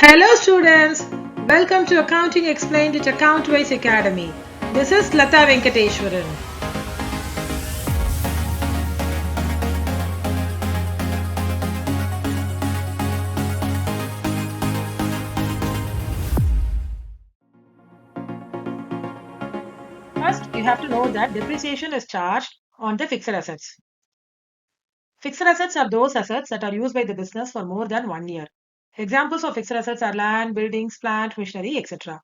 Hello students, welcome to Accounting Explained at Account-Wise Academy. This is Latha Venkateshwaran. First, you have to know that depreciation is charged on the fixed assets. Fixed assets are those assets that are used by the business for more than 1 year. Examples of fixed assets are land, buildings, plant, machinery, etc.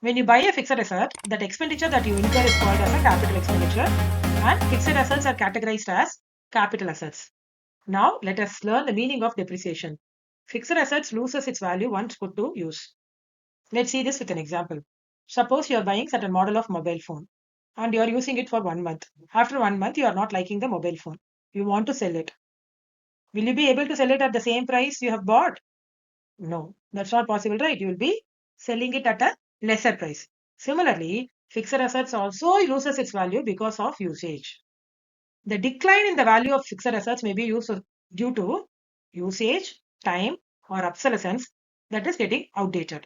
When you buy a fixed asset, that expenditure that you incur is called as a capital expenditure, and fixed assets are categorized as capital assets. Now let us learn the meaning of depreciation. Fixed assets loses its value once put to use. Let's see this with an example. Suppose you are buying certain model of mobile phone and you are using it for 1 month. After 1 month, you are not liking the mobile phone. You want to sell it. Will you be able to sell it at the same price you have bought? No, that's not possible, right? You will be selling it at a lesser price. Similarly, fixed assets also loses its value because of usage. The decline in the value of fixed assets may be due to usage, time, or obsolescence that is getting outdated.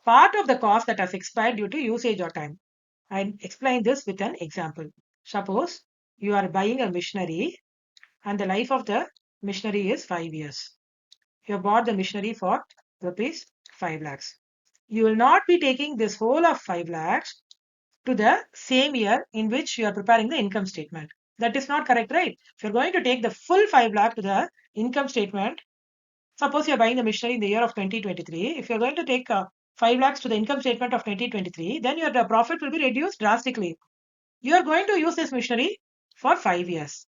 Part of the cost that has expired due to usage or time. I explain this with an example. Suppose you are buying a machinery and the life of the machinery is 5 years. You bought the machinery for rupees 5 lakhs. You will not be taking this whole of 5 lakhs to the same year in which you are preparing the income statement. That is not correct, right? If you're going to take the full 5 lakh to the income statement, suppose you're buying the machinery in the year of 2023. If you're going to take 5 lakhs to the income statement of 2023, then your the profit will be reduced drastically. You are going to use this machinery for 5 years.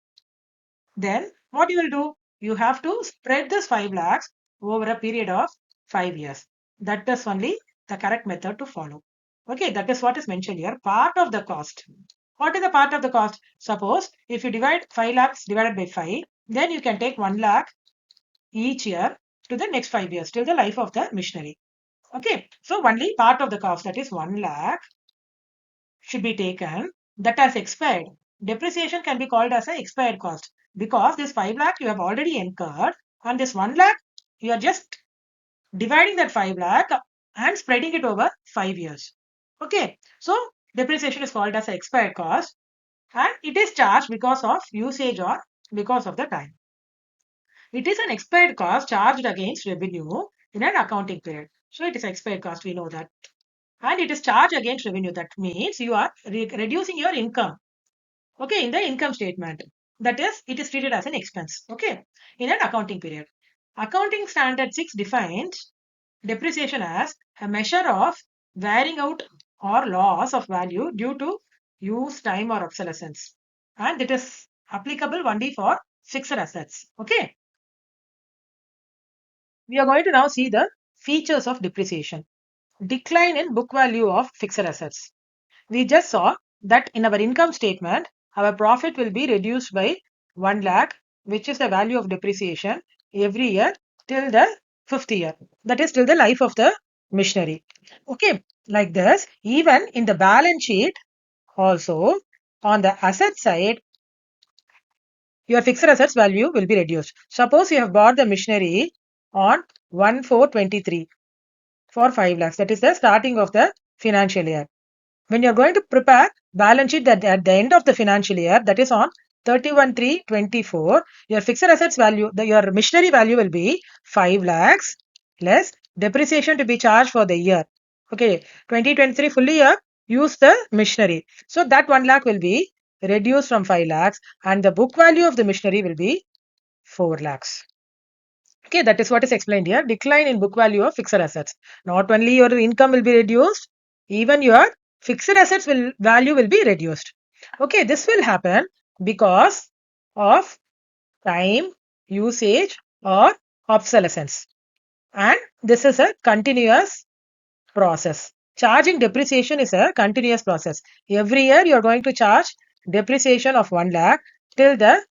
Then what you will do? You have to spread this 5 lakhs over a period of 5 years. That is only the correct method to follow. Okay, that is what is mentioned here. Part of the cost. What is the part of the cost? Suppose if you divide 5 lakhs divided by 5, then you can take 1 lakh each year to the next 5 years till the life of the machinery. Okay, so only part of the cost, that is 1 lakh, should be taken that has expired. Depreciation can be called as an expired cost because this 5 lakh you have already incurred and this 1 lakh you are just dividing that 5 lakh and spreading it over 5 years. Okay, so depreciation is called as an expired cost and it is charged because of usage or because of the time. It is an expired cost charged against revenue in an accounting period. So it is expired cost, we know that. And it is charged against revenue. That means you are reducing your income. Okay, in the income statement. That is, it is treated as an expense. Okay, in an accounting period. Accounting Standard 6 defines depreciation as a measure of wearing out or loss of value due to use, time, or obsolescence. And it is applicable only for fixed assets. Okay. We are going to now see the features of depreciation. Decline in book value of fixed assets. We just saw that in our income statement, our profit will be reduced by 1 lakh, which is the value of depreciation every year till the fifth year. That is till the life of the machinery. Okay, like this, even in the balance sheet, also on the asset side, your fixed assets value will be reduced. Suppose you have bought the machinery on 1/4/23 for 5 lakhs. That is the starting of the financial year. When you're going to prepare balance sheet that at the end of the financial year, that is on 31/3/24, your fixed assets value, your machinery value will be 5 lakhs less depreciation to be charged for the year. Okay, 2023 fully year, use the machinery. So that 1 lakh will be reduced from 5 lakhs and the book value of the machinery will be 4 lakhs. Okay, that is what is explained here. Decline in book value of fixed assets. Not only your income will be reduced, even your fixed assets value will be reduced. Okay, this will happen because of time, usage, or obsolescence. And this is a continuous process. Charging depreciation is a continuous process. Every year you are going to charge depreciation of 1 lakh till the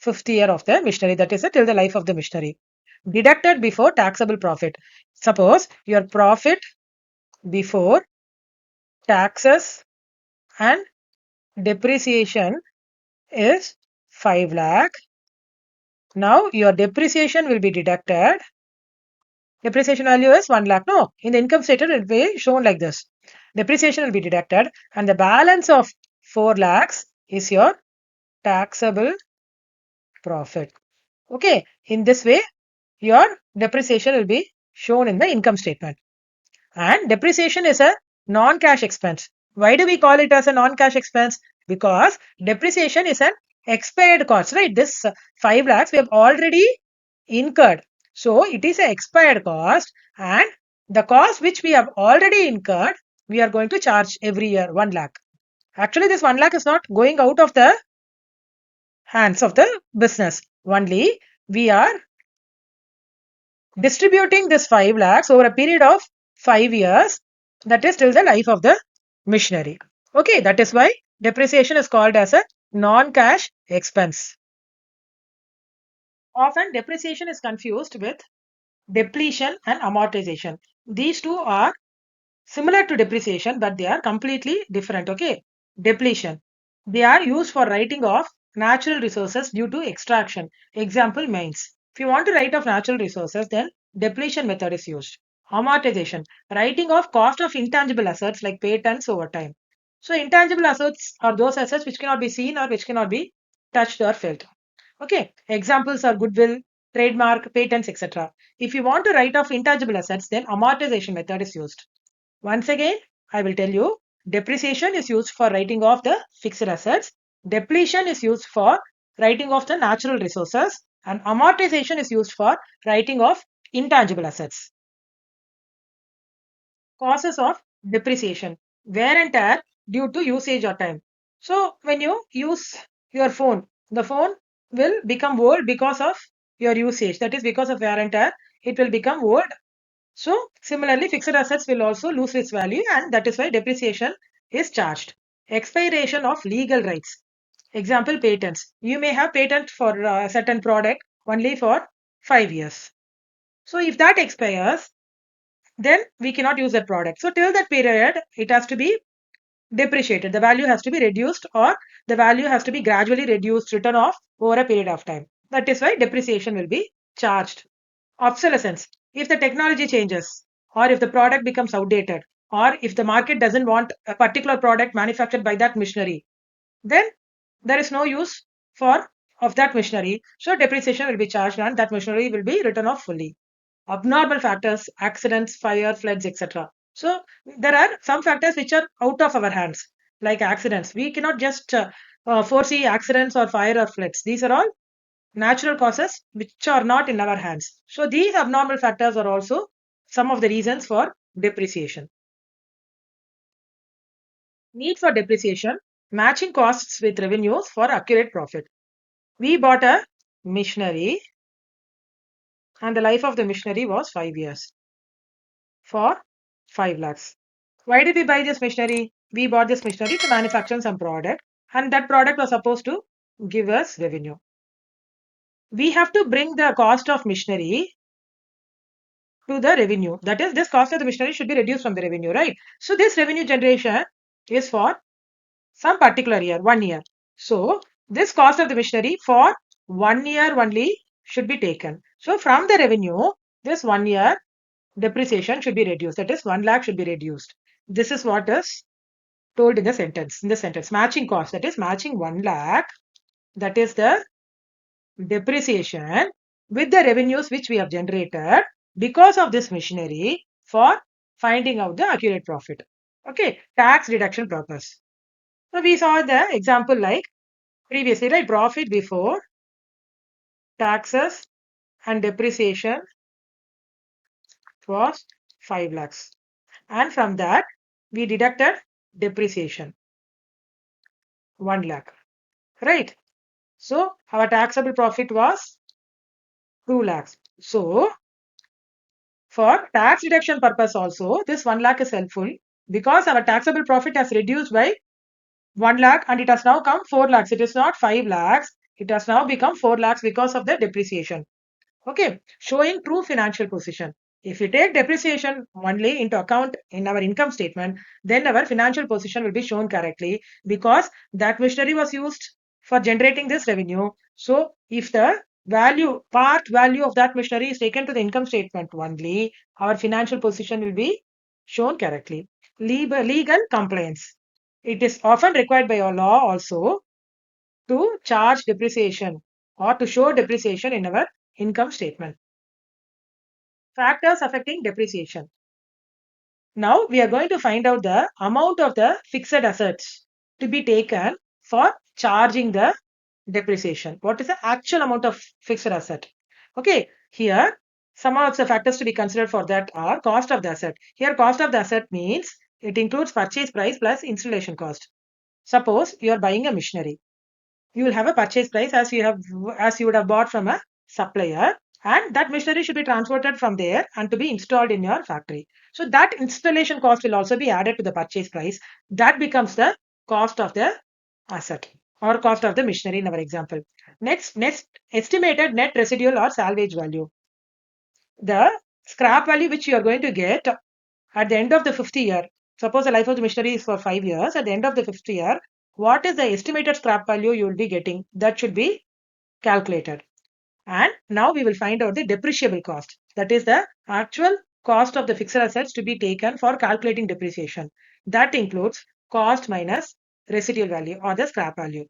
fifth year of the machinery, that is till the life of the machinery. Deducted before taxable profit. Suppose your profit before taxes and depreciation is 5 lakh. Now your depreciation will be deducted Depreciation value is 1 lakh. No, in the income statement it will be shown like this. Depreciation will be deducted and the balance of 4 lakhs is your taxable profit. Okay, in this way, your depreciation will be shown in the income statement. And depreciation is a non-cash expense. Why do we call it as a non-cash expense? Because depreciation is an expired cost, right? This 5 lakhs we have already incurred. So it is an expired cost, and the cost which we have already incurred, we are going to charge every year 1 lakh. Actually, this 1 lakh is not going out of the hands of the business. Only we are distributing this 5 lakhs over a period of 5 years, that is till the life of the machinery. Okay, that is why depreciation is called as a non-cash expense. Often depreciation is confused with depletion and amortization. These two are similar to depreciation, but they are completely different. Okay, depletion, they are used for writing off natural resources due to extraction. Example, mines. If you want to write off natural resources, then depletion method is used. Amortization, writing off cost of intangible assets like patents over time. So intangible assets are those assets which cannot be seen or which cannot be touched or felt. Okay, examples are goodwill, trademark, patents, etc. If you want to write off intangible assets, then amortization method is used. Once again, I will tell you, depreciation is used for writing off the fixed assets, depletion is used for writing off the natural resources, and amortization is used for writing off intangible assets. Causes of depreciation, wear and tear due to usage or time. So, when you use your phone, the phone will become old because of your usage, that is, because of wear and tear, it will become old. So, similarly, fixed assets will also lose its value, and that is why depreciation is charged. Expiration of legal rights. Example, patents. You may have patent for a certain product only for 5 years. So, if that expires, then we cannot use that product. So, till that period, it has to be depreciated. The value has to be reduced, or the value has to be gradually reduced, written off over a period of time. That is why depreciation will be charged. Obsolescence. If the technology changes, or if the product becomes outdated, or if the market doesn't want a particular product manufactured by that machinery, then there is no use for of that machinery. So depreciation will be charged and that machinery will be written off fully. Abnormal factors, accidents, fire, floods, etc. So there are some factors which are out of our hands, like accidents. We cannot just foresee accidents or fire or floods. These are all natural causes which are not in our hands. So these abnormal factors are also some of the reasons for depreciation. Need for depreciation, matching costs with revenues for accurate profit. We bought a machinery and the life of the machinery was 5 years for 5 lakhs. Why did we buy this machinery? We bought this machinery to manufacture some product, and that product was supposed to give us revenue. We have to bring the cost of machinery to the revenue. That is, this cost of the machinery should be reduced from the revenue, right? So this revenue generation is for some particular year, 1 year. So this cost of the machinery for 1 year only should be taken. So from the revenue, this 1 year depreciation should be reduced. That is, 1 lakh should be reduced. This is what is told in the sentence. In the sentence, matching cost, that is matching 1 lakh, that is the depreciation with the revenues which we have generated because of this machinery for finding out the accurate profit. Okay, tax deduction purpose. So we saw the example like previously, right? Profit before taxes and depreciation was 5 lakhs. And from that, we deducted depreciation 1 lakh, right? So our taxable profit was 2 lakhs. So for tax deduction purpose also, this 1 lakh is helpful because our taxable profit has reduced by 1 lakh and it has now come 4 lakhs. It is not 5 lakhs. It has now become 4 lakhs because of the depreciation. Okay, showing true financial position. If we take depreciation only into account in our income statement, then our financial position will be shown correctly because that machinery was used for generating this revenue. So if the part value of that machinery is taken to the income statement only, our financial position will be shown correctly. Legal compliance. It is often required by our law also to charge depreciation or to show depreciation in our income statement. Factors affecting depreciation. Now we are going to find out the amount of the fixed assets to be taken for charging the depreciation. What is the actual amount of fixed asset? Okay, here some of the factors to be considered for that are cost of the asset. Here cost of the asset means it includes purchase price plus installation cost. Suppose you are buying a machinery, you will have a purchase price as you would have bought from a supplier, and that machinery should be transported from there and to be installed in your factory. So that installation cost will also be added to the purchase price. That becomes the cost of the asset or cost of the machinery in our example. Next estimated net residual or salvage value. The scrap value which you are going to get at the end of the fifth year. Suppose the life of the machinery is for 5 years. At the end of the fifth year, what is the estimated scrap value you will be getting? That should be calculated. And now we will find out the depreciable cost. That is the actual cost of the fixed assets to be taken for calculating depreciation. That includes cost minus residual value or the scrap value.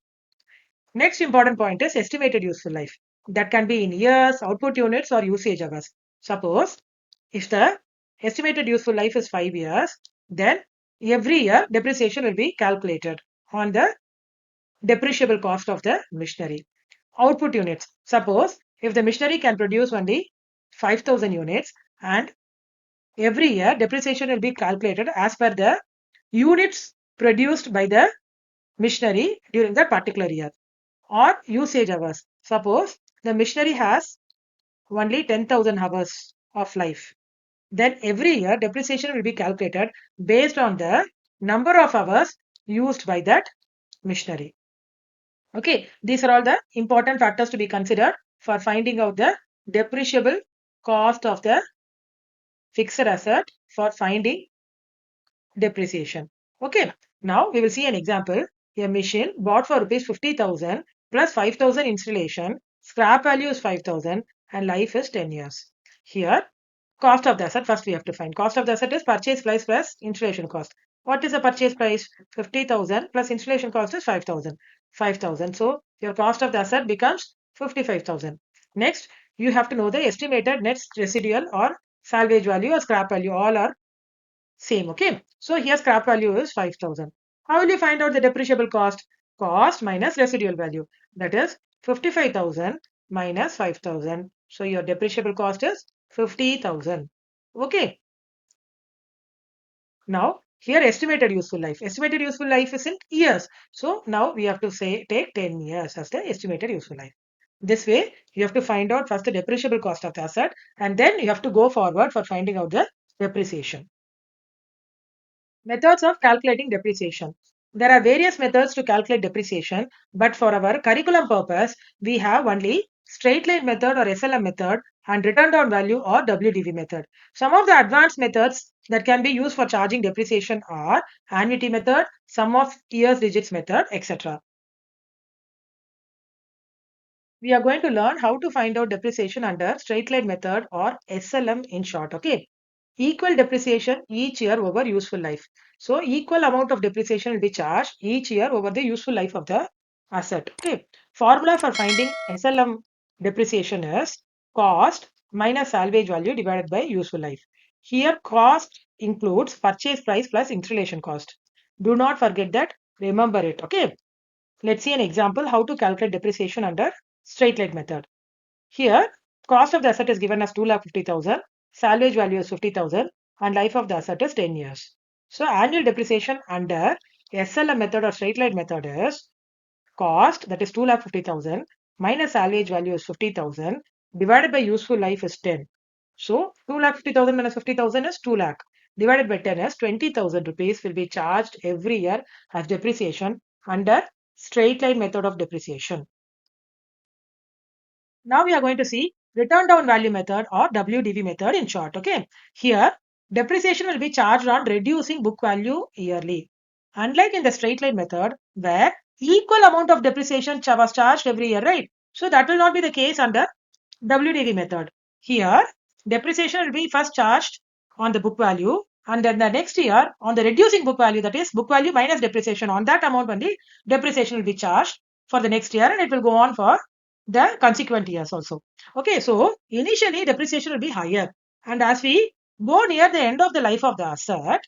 Next important point is estimated useful life. That can be in years, output units, or usage hours. Suppose if the estimated useful life is 5 years, then every year depreciation will be calculated on the depreciable cost of the machinery. Output units. Suppose if the machinery can produce only 5,000 units, and every year depreciation will be calculated as per the units produced by the machinery during that particular year. Or usage hours. Suppose the machinery has only 10,000 hours of life. Then every year depreciation will be calculated based on the number of hours used by that machinery. Okay, these are all the important factors to be considered for finding out the depreciable cost of the fixed asset for finding depreciation. Okay, now we will see an example. A machine bought for rupees 50,000 plus 5,000 installation, scrap value is 5,000 and life is 10 years. Here, cost of the asset, first we have to find. Cost of the asset is purchase price plus installation cost. What is the purchase price? 50,000 plus installation cost is 5,000. 5,000. So your cost of the asset becomes 55,000. Next, you have to know the estimated net residual or salvage value or scrap value. All are same. Okay. So here scrap value is 5,000. How will you find out the depreciable cost? Cost minus residual value. That is 55,000 minus 5,000. So your depreciable cost is 50,000. Okay. Now here estimated useful life. Estimated useful life is in years. So now we have to say take 10 years as the estimated useful life. This way you have to find out first the depreciable cost of the asset, and then you have to go forward for finding out the depreciation. Methods of calculating depreciation. There are various methods to calculate depreciation, but for our curriculum purpose, we have only straight line method or SLM method and return down value or WDV method. Some of the advanced methods that can be used for charging depreciation are annuity method, sum of years digits method, etc. We are going to learn how to find out depreciation under straight line method or SLM in short. Okay. Equal depreciation each year over useful life. So equal amount of depreciation will be charged each year over the useful life of the asset. Okay. Formula for finding SLM depreciation is cost minus salvage value divided by useful life. Here cost includes purchase price plus installation cost. Do not forget that. Remember it. Okay. Let's see an example how to calculate depreciation under straight line method. Here, cost of the asset is given as 2,50,000, salvage value is 50,000, and life of the asset is 10 years. So, annual depreciation under SLM method or straight line method is cost, that is 2,50,000, minus salvage value is 50,000, divided by useful life is 10. So, 2,50,000 minus 50,000 is 2 lakh. Divided by 10 is 20,000 rupees will be charged every year as depreciation under straight line method of depreciation. Now we are going to see return down value method or WDV method in short. Okay. Here, depreciation will be charged on reducing book value yearly. Unlike in the straight line method, where equal amount of depreciation was charged every year, right? So that will not be the case under WDV method. Here, depreciation will be first charged on the book value, and then the next year on the reducing book value, that is book value minus depreciation. On that amount only depreciation will be charged for the next year, and it will go on for the consequent years also. Okay, so initially depreciation will be higher, and as we go near the end of the life of the asset,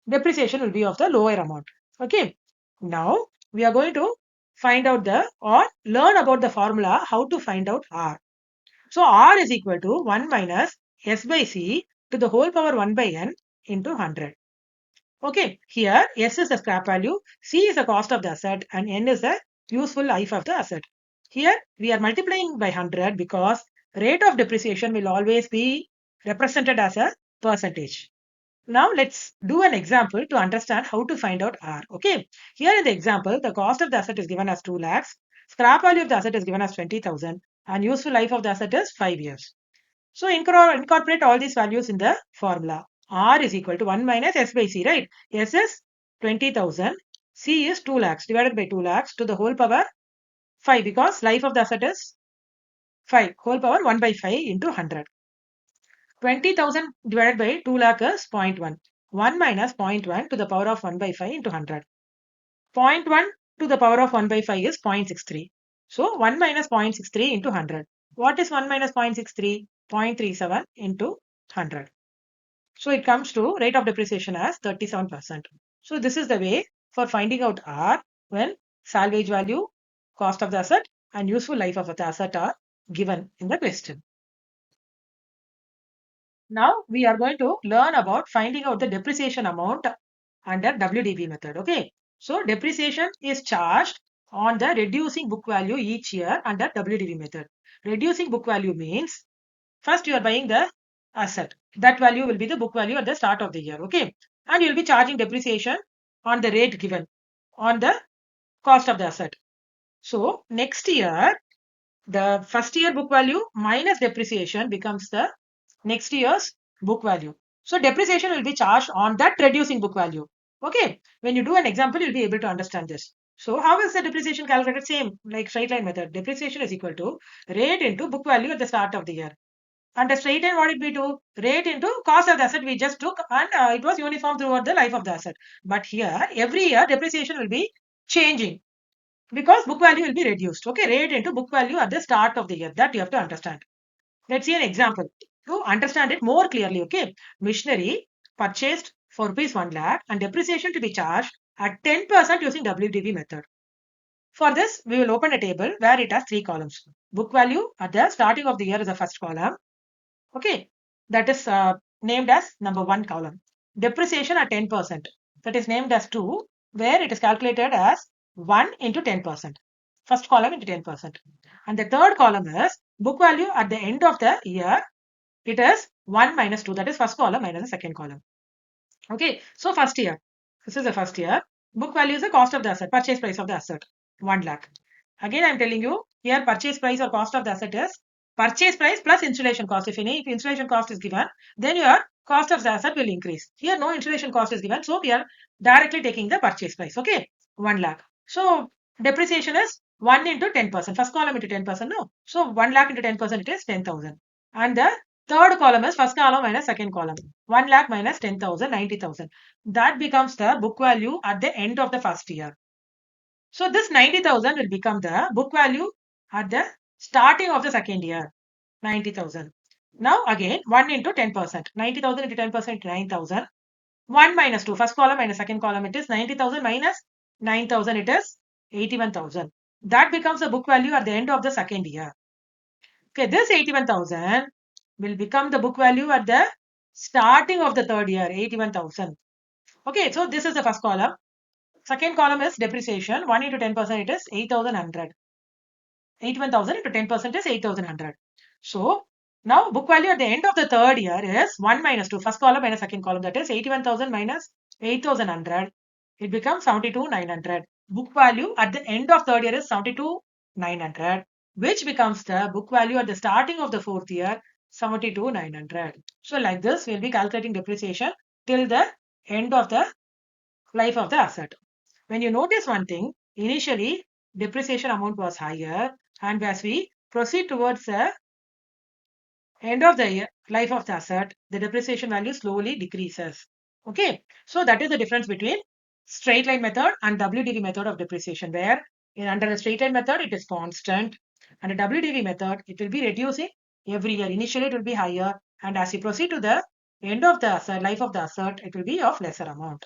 depreciation will be of the lower amount. Okay, now we are going to find out the or learn about the formula how to find out R. So R is equal to 1 minus S by C to the whole power 1 by N into 100. Okay, here S is the scrap value, C is the cost of the asset, and N is the useful life of the asset. Here we are multiplying by 100 because rate of depreciation will always be represented as a percentage. Now let's do an example to understand how to find out R. Okay, here in the example, the cost of the asset is given as 2 lakhs, scrap value of the asset is given as 20,000, and useful life of the asset is 5 years. So incorporate all these values in the formula. R is equal to 1 minus S by C, right? S is 20,000, C is 2 lakhs divided by 2 lakhs to the whole power 5 because life of the asset is 5, whole power 1 by 5 into 100. 20,000 divided by 2 lakh is 0.1. 1 minus 0.1 to the power of 1 by 5 into 100. 0.1 to the power of 1 by 5 is 0.63. So 1 minus 0.63 into 100. What is 1 minus 0.63? 0.37 into 100. So it comes to rate of depreciation as 37%. So this is the way for finding out R when salvage value, cost of the asset, and useful life of the asset are given in the question. Now we are going to learn about finding out the depreciation amount under WDV method. Okay. So depreciation is charged on the reducing book value each year under WDV method. Reducing book value means first you are buying the asset. That value will be the book value at the start of the year. Okay. And you will be charging depreciation on the rate given on the cost of the asset. So next year, the first year book value minus depreciation becomes the next year's book value. So depreciation will be charged on that reducing book value. Okay. When you do an example, you'll be able to understand this. So how is the depreciation calculated? Same like straight line method. Depreciation is equal to rate into book value at the start of the year. And the straight line, what did we do? Rate into cost of the asset we just took, and it was uniform throughout the life of the asset. But here, every year, depreciation will be changing because book value will be reduced. Okay, rate into book value at the start of the year. That you have to understand. Let's see an example to understand it more clearly. Okay, machinery purchased for rupees 1 lakh and depreciation to be charged at 10% using WDV method. For this, we will open a table where it has 3 columns. Book value at the starting of the year is the first column. Okay, that is named as number 1 column. Depreciation at 10%, that is named as 2, where it is calculated as 1 into 10%. First column into 10%. And the third column is book value at the end of the year. It is 1 minus 2, that is first column minus the second column. Okay, so first year, this is the first year. Book value is the cost of the asset, purchase price of the asset, 1 lakh. Again, I am telling you here purchase price or cost of the asset is purchase price plus installation cost. If any installation cost is given, then your cost of the asset will increase. Here no installation cost is given, so we are directly taking the purchase price. Okay, 1 lakh. So depreciation is 1 into 10%. First column into 10%. No, so 1 lakh into 10% it is 10,000. And the third column is first column minus second column. 1 lakh minus 10,000, 90,000. That becomes the book value at the end of the first year. So this 90,000 will become the book value at the starting of the second year, 90,000. Now again 1 into 10%, 90,000 into 10% 9,000. 1 minus 2, first column minus second column, it is 90,000 minus 9,000, it is 81,000. That becomes the book value at the end of the second year. Okay, this 81,000 will become the book value at the starting of the third year, 81,000. Okay, so this is the first column. Second column is depreciation. 1 into 10%, it is 8,100. 81,000 into 10% is 8,100. So now book value at the end of the third year is 1 minus 2. First column minus second column. That is 81,000 minus 8,100. It becomes 72,900. Book value at the end of third year is 72,900, which becomes the book value at the starting of the fourth year, 72,900. So like this, we'll be calculating depreciation till the end of the life of the asset. When you notice one thing, initially depreciation amount was higher, and as we proceed towards the end of the life of the asset, the depreciation value slowly decreases. Okay, so that is the difference between straight line method and WDV method of depreciation, where under the straight line method it is constant, and a WDV method it will be reducing every year. Initially it will be higher, and as you proceed to the end of the asset, life of the asset, it will be of lesser amount.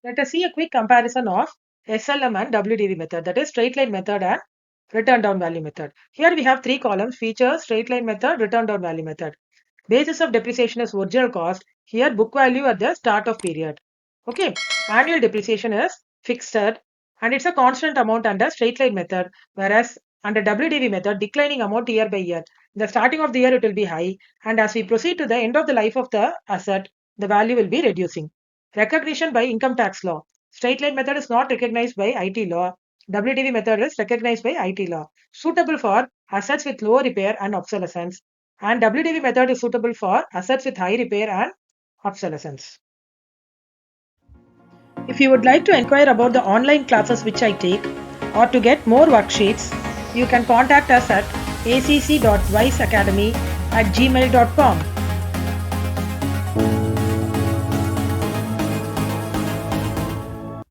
Let us see a quick comparison of SLM and WDV method, that is straight line method and return down value method. Here we have three columns: features, straight line method, return down value method. Basis of depreciation is original cost. Here book value at the start of period. Okay, annual depreciation is fixed and it's a constant amount under straight line method, whereas under WDV method declining amount year by year. The starting of the year it will be high, and as we proceed to the end of the life of the asset, the value will be reducing. Recognition by income tax law. Straight line method is not recognized by IT law. WDV method is recognized by IT law. Suitable for assets with low repair and obsolescence, and WDV method is suitable for assets with high repair and obsolescence. If you would like to inquire about the online classes which I take or to get more worksheets, you can contact us at acc.wiseacademy@gmail.com.